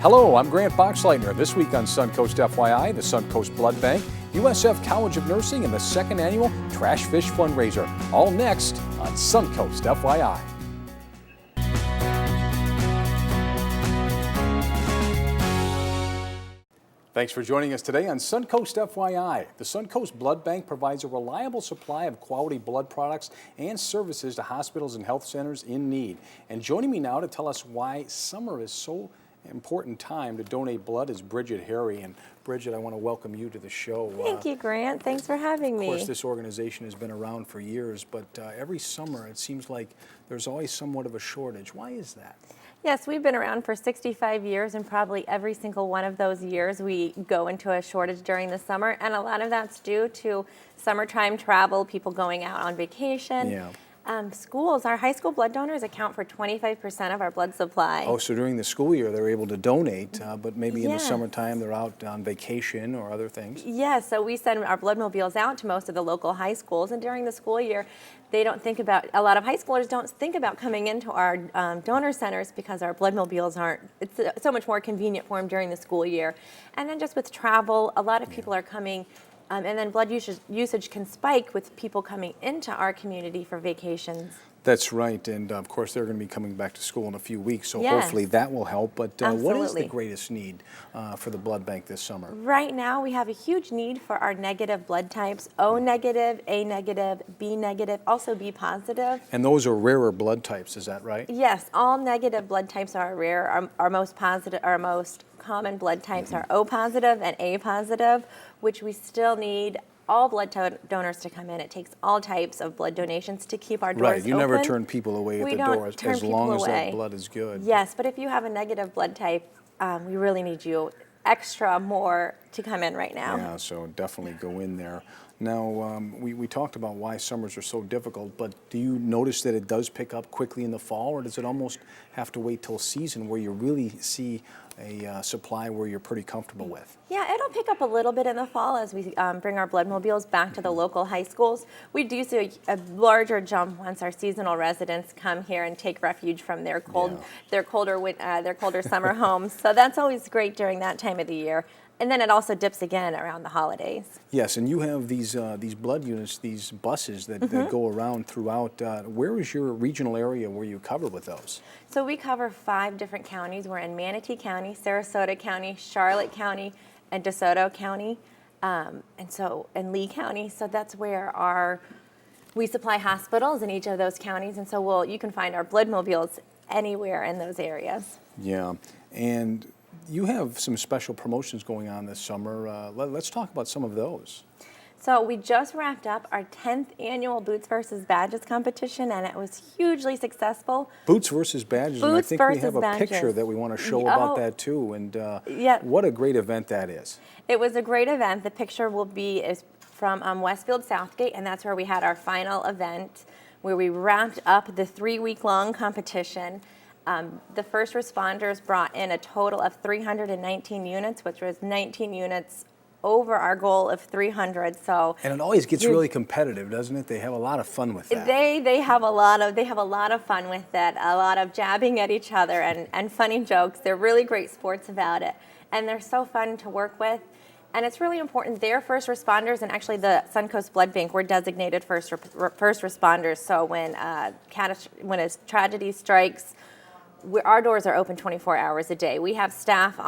Hello, I'm Grant Boxleitner. This week on Suncoast FYI, the Suncoast Blood Bank, USF College of Nursing, and the second annual Trash Fish Fundraiser. All next on Suncoast FYI. Thanks for joining us today on Suncoast FYI. The Suncoast Blood Bank provides a reliable supply of quality blood products and services to hospitals and health centers in need. And joining me now to tell us why summer is so important time to donate blood is Bridget Harry. And Bridget, I want to welcome you to the show. Thank you, Grant. Thanks for having me. Of course, this organization has been around for years, but every summer it seems like there's always somewhat of a shortage. Why is that? Yes, we've been around for 65 years, and probably every single one of those years we go into a shortage during the summer, and a lot of that's due to summertime travel, people going out on vacation. Yeah. Schools, our high school blood donors account for 25% of our blood supply. Oh, so during the school year they're able to donate, but maybe in the Yes. summertime they're out on vacation or other things? Yes, so we send our blood mobiles out to most of the local high schools, and during the school year, they don't think about, a lot of high schoolers don't think about coming into our donor centers because our blood mobiles aren't, it's so much more convenient for them during the school year. And then just with travel, a lot of people are coming, and then blood usage can spike with people coming into our community for vacations. That's right, and of course they're going to be coming back to school in a few weeks, so Yes. hopefully that will help. But what is the Absolutely. greatest need for the blood bank this summer? Right now, we have a huge need for our negative blood types: O negative, A negative, B negative, also B positive. And those are rarer blood types, is that right? Yes, all negative blood types are rare. Our most positive, our most common blood types are O positive and A positive, which we still need all blood donors to come in. It takes all types of blood donations to keep our doors Right, you open. never turn people away at We the don't door as turn long people as that away. blood is good. Yes, but if you have a negative blood type, we really need you extra more to come in right now. Yeah, so definitely go in there. Now, we talked about why summers are so difficult, but do you notice that it does pick up quickly in the fall, or does it almost have to wait till season where you really see a supply where you're pretty comfortable with? Yeah, it'll pick up a little bit in the fall as we bring our blood mobiles back to the local high schools. We do see a larger jump once our seasonal residents come here and take refuge from their colder summer homes. So that's always great during that time of the year. And then it also dips again around the holidays. Yes, and you have these blood units, these buses that go around throughout. Where is your regional area where you cover with those? So we cover 5 different counties. We're in Manatee County, Sarasota County, Charlotte County, and DeSoto County, and Lee County. So that's where we supply hospitals in each of those counties, and so you can find our blood mobiles anywhere in those areas. Yeah, and you have some special promotions going on this summer. Let's talk about some of those. So we just wrapped up our 10th annual Boots versus Badges competition, and it was hugely successful. Boots versus Badges, and I think we have a picture that we want to show about that too, and what a great event that is. It was a great event. The picture is from Westfield Southgate, and that's where we had our final event, where we wrapped up the 3-week-long competition. The first responders brought in a total of 319 units, which was 19 units over our goal of 300. So, and it always gets really competitive, doesn't it? They have a lot of fun with that. They have a lot of fun with it. A lot of jabbing at each other and funny jokes. They're really great sports about it, and they're so fun to work with. And it's really important. They're first responders, and actually the Suncoast Blood Bank, we're designated first responders. So when a tragedy strikes, our doors are open 24 hours a day. We have staff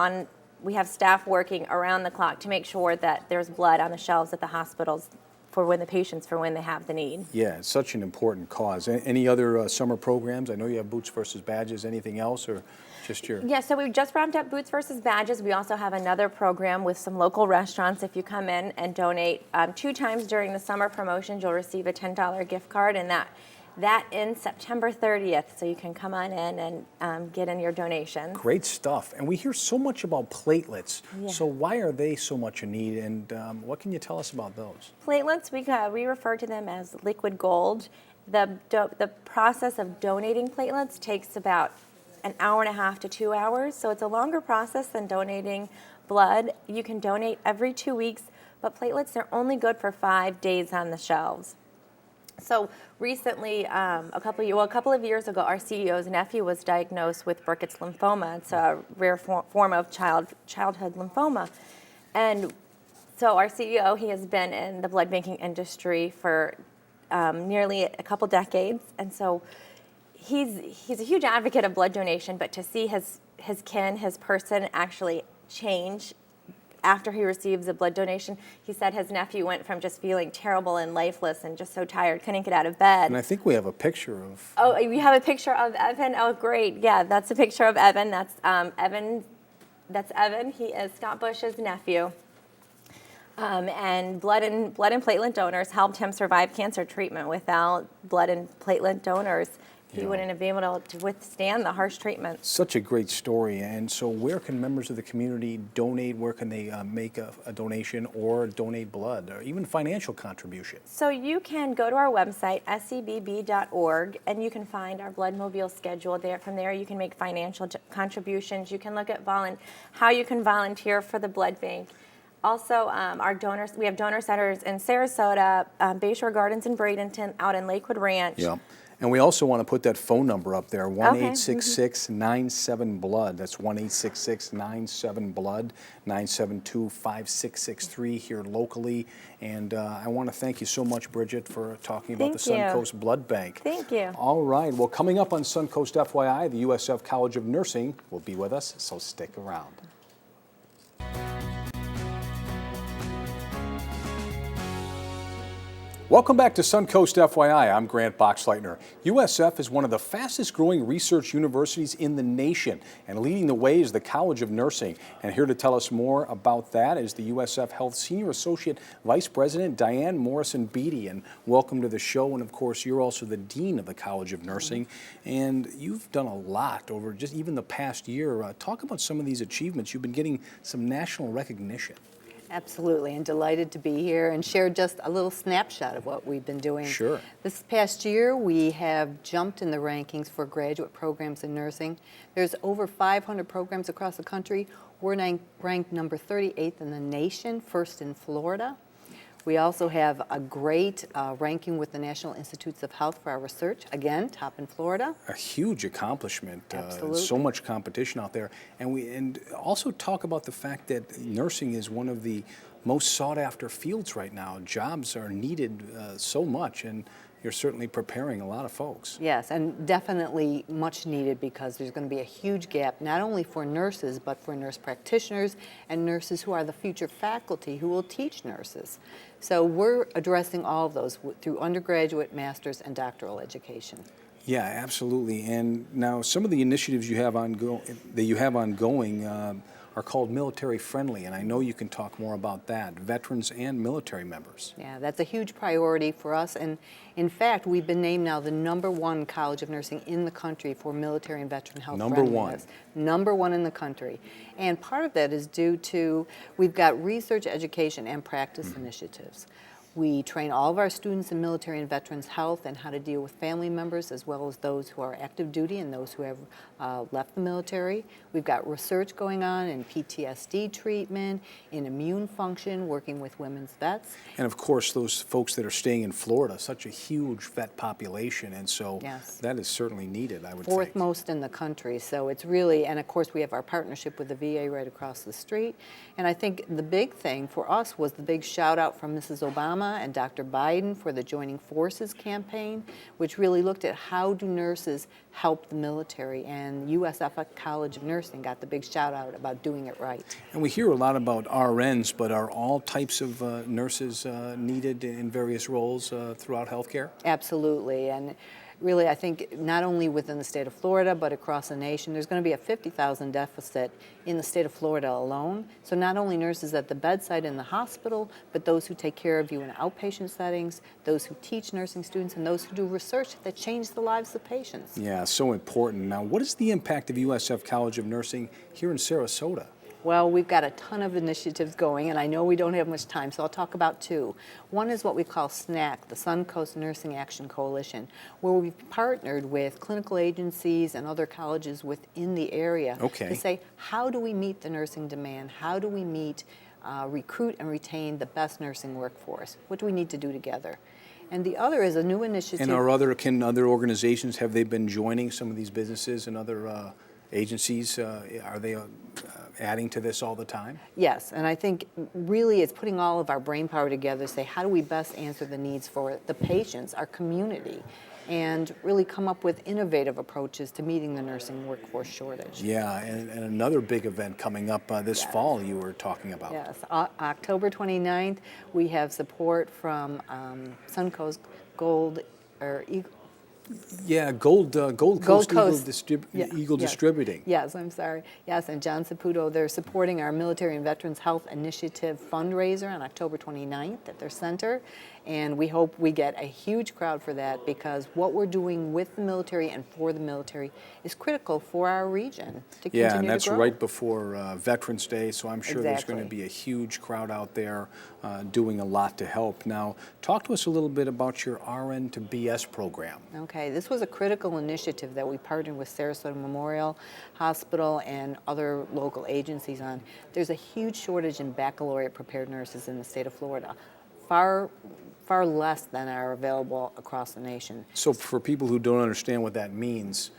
working around the clock to make sure that there's blood on the shelves at the hospitals for when they have the need. Yeah, it's such an important cause. Any other summer programs? I know you have Boots versus Badges. Anything else, or just your? Yeah, so we've just ramped up Boots versus Badges. We also have another program with some local restaurants. If you come in and donate 2 times during the summer promotions, you'll receive a $10 gift card, and that ends September 30th, so you can come on in and get in your donations. Great stuff. And we hear so much about platelets. Yeah. So why are they so much in need, and what can you tell us about those? Platelets, we refer to them as liquid gold. The process of donating platelets takes about an hour and a half to 2 hours, so it's a longer process than donating blood. You can donate every 2 weeks, but platelets, they're only good for 5 days on the shelves. So recently, a couple of years ago, our CEO's nephew was diagnosed with Burkitt's lymphoma. It's a rare form of childhood lymphoma. And so our CEO, he has been in the blood banking industry for nearly a couple decades. And so he's a huge advocate of blood donation, but to see his person actually change after he receives a blood donation, he said his nephew went from just feeling terrible and lifeless and just so tired, couldn't get out of bed. And I think we have a picture of... Oh, you have a picture of Evan? Oh, great. Yeah, that's a picture of Evan. That's Evan. That's Evan. He is Scott Bush's nephew. And blood and platelet donors helped him survive cancer treatment. Without blood and platelet donors, he wouldn't have been able to withstand the harsh treatment. Such a great story. And so where can members of the community donate? Where can they make a donation or donate blood or even financial contribution? So you can go to our website, scbb.org, and you can find our Blood Mobile schedule there. From there, you can make financial contributions. You can look at how you can volunteer for the blood bank. Also, our donors, we have donor centers in Sarasota, Bayshore Gardens in Bradenton, out in Lakewood Ranch. Yeah. And we also want to put that phone number up there, 1-866-97-BLOOD. That's 1-866-97-BLOOD, 972-5663 here locally. And I want to thank you so much, Bridget, for talking about the Suncoast Blood Bank. Thank you. All right. Well, coming up on Suncoast FYI, the USF College of Nursing will be with us, so stick around. Welcome back to Suncoast FYI. I'm Grant Boxleitner. USF is one of the fastest growing research universities in the nation, and leading the way is the College of Nursing. And here to tell us more about that is the USF Health Senior Associate Vice President Diane Morrison-Beatty. And welcome to the show. And of course, you're also the Dean of the College of Nursing. And you've done a lot over just even the past year. Talk about some of these achievements. You've been getting some national recognition. Absolutely, and delighted to be here and share just a little snapshot of what we've been doing. Sure. This past year, we have jumped in the rankings for graduate programs in nursing. There's over 500 programs across the country. We're ranked number 38th in the nation, first in Florida. We also have a great ranking with the National Institutes of Health for our research, again, top in Florida. A huge accomplishment. Absolutely. So much competition out there. And also talk about the fact that nursing is one of the most sought after fields right now. Jobs are needed so much, and you're certainly preparing a lot of folks. Yes, and definitely much needed, because there's going to be a huge gap, not only for nurses, but for nurse practitioners and nurses who are the future faculty who will teach nurses. So we're addressing all of those through undergraduate, master's, and doctoral education. Yeah, absolutely. And now some of the initiatives you have ongoing are called military friendly, and I know you can talk more about that, veterans and military members. Yeah, that's a huge priority for us, and in fact, we've been named now the #1 College of Nursing in the country for military and veteran health friendliness. #1 in the country. And part of that is due to, we've got research, education, and practice initiatives. We train all of our students in military and veterans health and how to deal with family members, as well as those who are active duty and those who have left the military. We've got research going on in PTSD treatment, in immune function, working with women's vets. And of course, those folks that are staying in Florida, such a huge vet population, and so that is certainly needed, I would think. Fourth most in the country, so it's really, and of course we have our partnership with the VA right across the street. And I think the big thing for us was the big shout out from Mrs. Obama and Dr. Biden for the Joining Forces campaign, which really looked at how do nurses help the military, and USF College of Nursing got the big shout out about doing it right. And we hear a lot about RNs, but are all types of nurses needed in various roles throughout healthcare? Absolutely, and really I think not only within the state of Florida but across the nation, there's going to be a 50,000 deficit in the state of Florida alone. So not only nurses at the bedside in the hospital, but those who take care of you in outpatient settings, those who teach nursing students, and those who do research that change the lives of patients. Yeah, so important. Now, what is the impact of USF College of Nursing here in Sarasota? Well, we've got a ton of initiatives going, and I know we don't have much time, so I'll talk about two. One is what we call SNAC, the Suncoast Nursing Action Coalition, where we've partnered with clinical agencies and other colleges within the area to say, how do we meet the nursing demand? How do we recruit and retain the best nursing workforce? What do we need to do together? And the other is a new initiative. And can other organizations, have they been joining some of these businesses and other agencies? Are they adding to this all the time? Yes, and I think really it's putting all of our brain power together to say, how do we best answer the needs for the patients, our community, and really come up with innovative approaches to meeting the nursing workforce shortage. Yeah, and another big event coming up this fall you were talking about. Yes, October 29th, we have support from Suncoast Gold, or Gold Coast Eagle yes. Distributing. Yes, I'm sorry. Yes, and John Saputo, they're supporting our Military and Veterans Health Initiative fundraiser on October 29th at their center. And we hope we get a huge crowd for that, because what we're doing with the military and for the military is critical for our region to continue to grow. Yeah, and that's right before Veterans Day, so I'm sure there's going to Exactly. be a huge crowd out there doing a lot to help. Now, talk to us a little bit about your RN to BS program. Okay, this was a critical initiative that we partnered with Sarasota Memorial Hospital and other local agencies on. There's a huge shortage in baccalaureate prepared nurses in the state of Florida, far less than are available across the nation. So for people who don't understand what that means,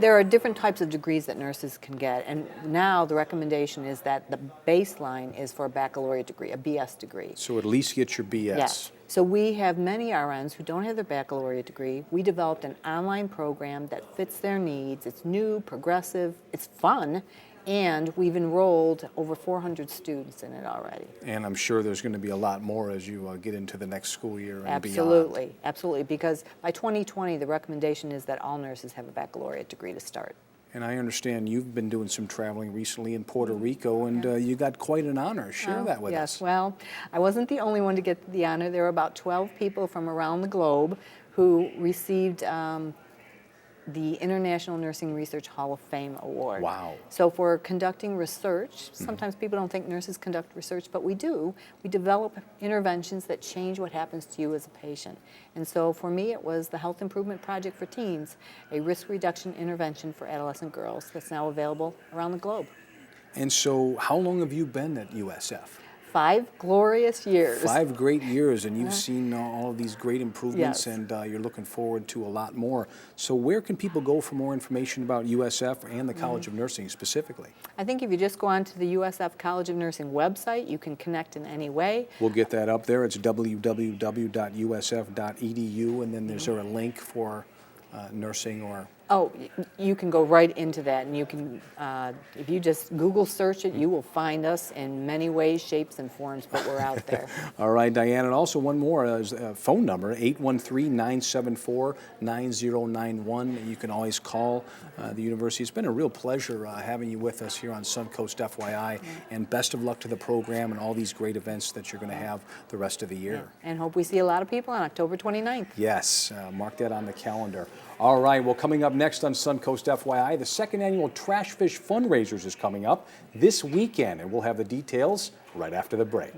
there are different types of degrees that nurses can get, and now the recommendation is that the baseline is for a baccalaureate degree, a BS degree. so at least get your BS. Yes. So we have many RNs who don't have their baccalaureate degree. We developed an online program that fits their needs. It's new, progressive, it's fun, and we've enrolled over 400 students in it already. And I'm sure there's going to be a lot more as you get into the next school year and Absolutely, beyond. absolutely, because by 2020, the recommendation is that all nurses have a baccalaureate degree to start. And I understand you've been doing some traveling recently in Puerto Rico, and you got quite an honor. Share that with Yes, us. well, I wasn't the only one to get the honor. There were about 12 people from around the globe who received the International Nursing Research Hall of Fame Award. Wow. So for conducting research, sometimes people don't think nurses conduct research, but we do. We develop interventions that change what happens to you as a patient. And so for me, it was the Health Improvement Project for Teens, a risk reduction intervention for adolescent girls that's now available around the globe. And so how long have you been at USF? 5 glorious years. 5 great years, and you've seen all of these great improvements, Yes. and you're looking forward to a lot more. So where can people go for more information about USF and the College of Nursing specifically? I think if you just go onto the USF College of Nursing website, you can connect in any way. We'll get that up there. It's www.usf.edu, and then there's there a link for nursing or... Oh, you can go right into that, and you can, if you just Google search it, you will find us in many ways, shapes, and forms, but we're out there. All right, Diane, and also one more is phone number, 813-974-9091. You can always call the university. It's been a real pleasure having you with us here on Suncoast FYI, and best of luck to the program and all these great events that you're going to have the rest of the year. And hope we see a lot of people on October 29th. Yes, mark that on the calendar. All right, well, coming up next on Suncoast FYI, the second annual Trash Fish Fundraisers is coming up this weekend, and we'll have the details right after the break.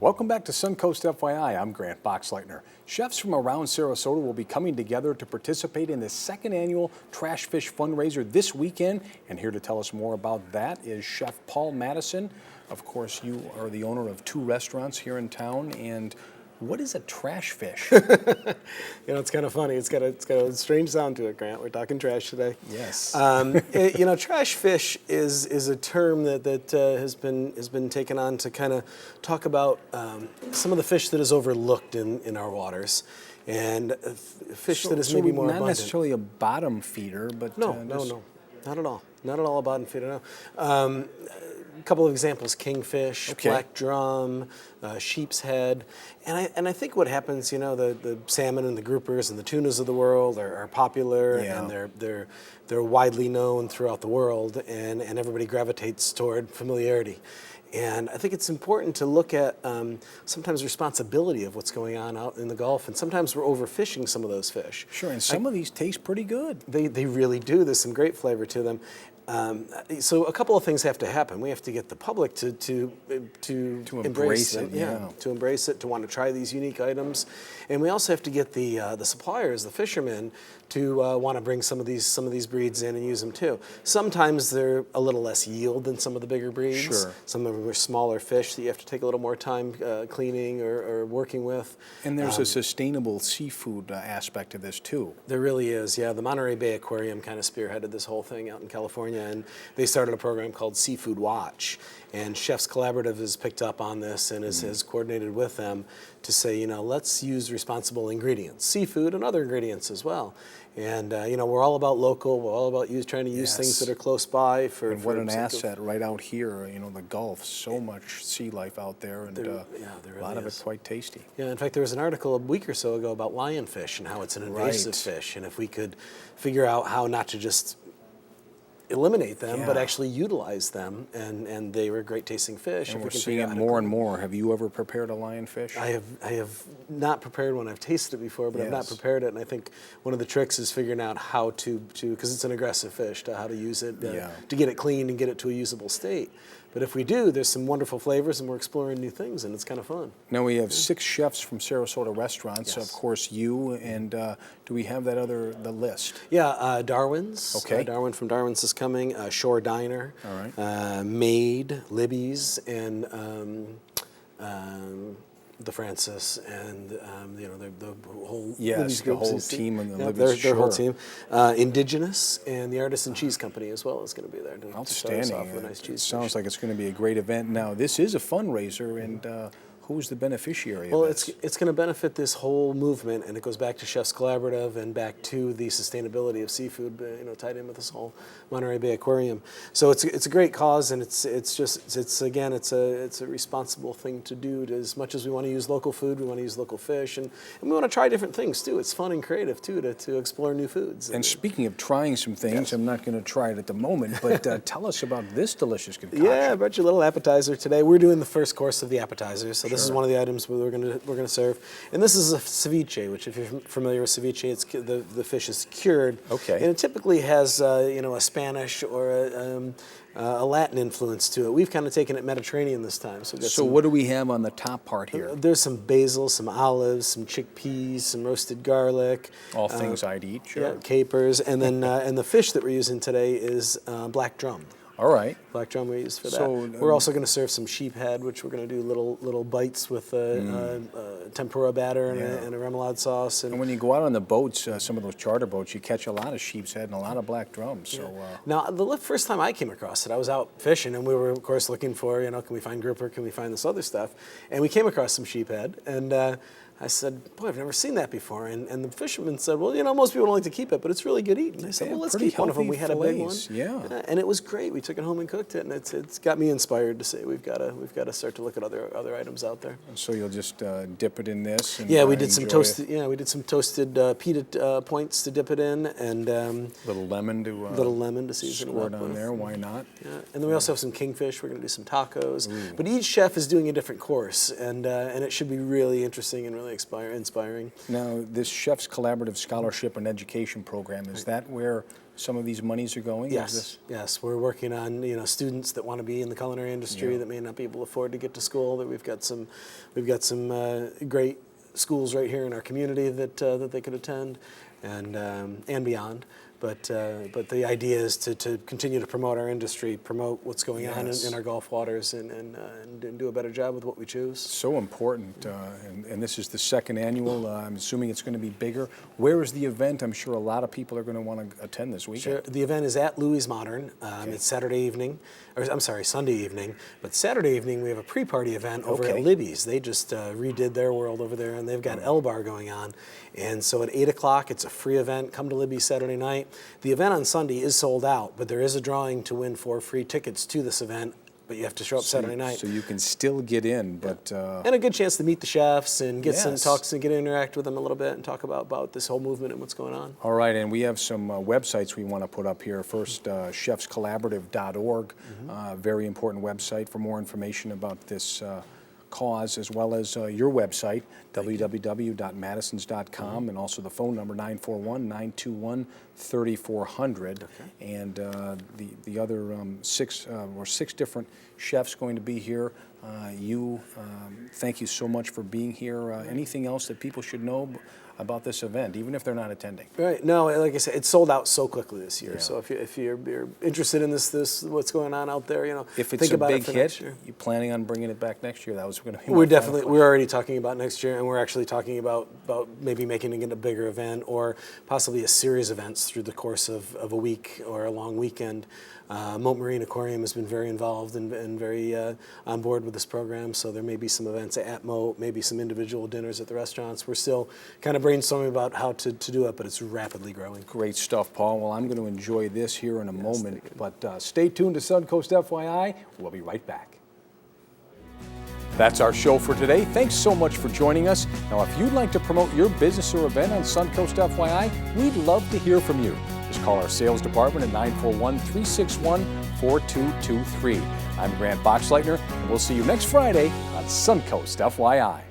Welcome back to Suncoast FYI. I'm Grant Boxleitner. Chefs from around Sarasota will be coming together to participate in the second annual Trash Fish Fundraiser this weekend, and here to tell us more about that is Chef Paul Madison. Of course, you are the owner of 2 restaurants here in town, and what is a trash fish? It's kind of funny. It's got a strange sound to it, Grant. We're talking trash today. Yes. Trash fish is a term that has been taken on to kind of talk about some of the fish that is overlooked in our waters, and fish that is maybe more not abundant. necessarily a bottom feeder, but No, not at all. Not at all a bottom feeder. No. A couple of examples: kingfish, Okay. black drum, sheep's head, and I think what happens, the salmon and the groupers and the tunas of the world are popular, Yeah. and they're widely known throughout the world, and everybody gravitates toward familiarity. And I think it's important to look at sometimes responsibility of what's going on out in the Gulf, and sometimes we're overfishing some of those fish. Sure, and some of these taste pretty good. They really do. There's some great flavor to them. So a couple of things have to happen. We have to get the public to embrace it, to embrace it, to want to try these unique items, and we also have to get the suppliers, the fishermen, to want to bring some of these breeds in and use them too. Sometimes they're a little less yield than some of the bigger breeds. Sure. Some of them are smaller fish that you have to take a little more time cleaning or working with. And there's a sustainable seafood aspect to this too. There really is, yeah. The Monterey Bay Aquarium kind of spearheaded this whole thing out in California, and they started a program called Seafood Watch. And Chefs Collaborative has picked up on this and has coordinated with them to say, you know, let's use responsible ingredients, seafood and other ingredients as well. And you know, we're all about local. We're all about trying to use things that are close by. And what an asset right out here. You know, the Gulf, so much sea life out there, and there really a lot of it quite tasty. Yeah, in fact, there was an article a week or so ago about lionfish and how it's an invasive fish, and if we could figure out how not to just eliminate them, but actually utilize them, and they were great tasting fish. And we're seeing it more and more. Have you ever prepared a lionfish? I have not prepared one. I've tasted it before, but I've not prepared it. And I think one of the tricks is figuring out how to because it's an aggressive fish, how to use it to get it clean and get it to a usable state. But if we do, there's some wonderful flavors, and we're exploring new things, and it's kind of fun. Now we have 6 chefs from Sarasota restaurants. Of course, you, and do we have the list? Yeah, Darwin's. Okay. Darwin from Darwin's is coming. Shore Diner. All right. Maid, Libby's, and the Francis, and you know, the whole Libby's the group, whole team and the Libby's, their whole team. Indigenous and the Artisan Cheese Company as well is going to be there. Outstanding. Off with a nice cheese It sounds like it's going to be a great event. Now, this is a fundraiser, and who's the beneficiary well, of this? it's going to benefit this whole movement, and it goes back to Chefs Collaborative and back to the sustainability of seafood, you know, tied in with this whole Monterey Bay Aquarium. So it's a great cause, and it's a responsible thing to do. As much as we want to use local food, we want to use local fish, and we want to try different things too. It's fun and creative too to explore new foods. And speaking of trying some things, I'm not going to try it at the moment, but tell us about this delicious concoction. Yeah, I brought you a little appetizer today. We're doing the first course of the appetizers, so this is one of the items we're going to serve. And this is a ceviche, which, if you're familiar with ceviche, it's the fish is cured. Okay. And it typically has you know, a Spanish or a Latin influence to it. We've kind of taken it Mediterranean this time. So what do we have on the top part here? There's some basil, some olives, some chickpeas, some roasted garlic. All things I'd eat, sure. Yeah, capers, and then and the fish that we're using today is black drum. All right. Black drum we use for that. So, we're also going to serve some sheep head, which we're going to do little bites with tempura batter and a remoulade sauce. And when you go out on the boats, some of those charter boats, you catch a lot of sheep's head and a lot of black drums. So now, the first time I came across it, I was out fishing, and we were, of course, looking for, you know, can we find grouper, can we find this other stuff? And we came across some sheep head, and I said, boy, I've never seen that before. And the fisherman said, well, you know, most people don't like to keep it, but it's really good eating. I said, well, let's keep one of them. We had a big one. Yeah. And it was great. We took it home and cooked it, and it's got me inspired to say we've got to start to look at other items out there. And so you'll just dip it in this. And, we did some toasted. Yeah, we did some toasted pita points to dip it in, and little lemon to season it up on there. Why not? Yeah. And then we also have some kingfish. We're going to do some tacos. Ooh. But each chef is doing a different course, and it should be really interesting and really inspiring. Now, this Chefs Collaborative Scholarship and Education Program, is that where some of these monies are going? Yes, yes. We're working on, you know, students that want to be in the culinary industry that may not be able to afford to get to school. That we've got some great schools right here in our community that they could attend, and beyond. But the idea is to continue to promote our industry, promote what's going on in our Gulf waters, and do a better job with what we choose. So important, and this is the second annual. I'm assuming it's going to be bigger. Where is the event? I'm sure a lot of people are going to want to attend this weekend. Sure. The event is at Louis Modern. It's Sunday evening. But Saturday evening we have a pre-party event over at Libby's. They just redid their world over there, and they've got El Bar going on. And so at 8 o'clock, it's a free event. Come to Libby's Saturday night. The event on Sunday is sold out, but there is a drawing to win 4 free tickets to this event. But you have to show up Saturday night. So you can still get in, but... and a good chance to meet the chefs and get some talks and get to interact with them a little bit and talk about this whole movement and what's going on. All right, and we have some websites we want to put up here. First, chefscollaborative.org, very important website for more information about this cause, as well as your website, www.madisons.com, and also the phone number 941-921-3400. And the other six different chefs going to be here. Thank you so much for being here. Anything else that people should know about this event, even if they're not attending? Right. No, like I said, it sold out so quickly this year. Yeah. So if you're interested in this what's going on out there, if it's think a about big it for hit, next year. you planning on bringing it back next year? That was going to be. We're already talking about next year, and we're actually talking about maybe making it a bigger event or possibly a series of events through the course of a week or a long weekend. Moat Marine Aquarium has been very involved and very on board with this program, so there may be some events at Moat, maybe some individual dinners at the restaurants. We're still kind of brainstorming about how to do it, but it's rapidly growing. Great stuff, Paul. Well, I'm going to enjoy this here in a moment, but stay tuned to Suncoast FYI. We'll be right back. That's our show for today. Thanks so much for joining us. Now, if you'd like to promote your business or event on Suncoast FYI, we'd love to hear from you. Just call our sales department at 941-361-4223. I'm Grant Boxleitner, and we'll see you next Friday on Suncoast FYI.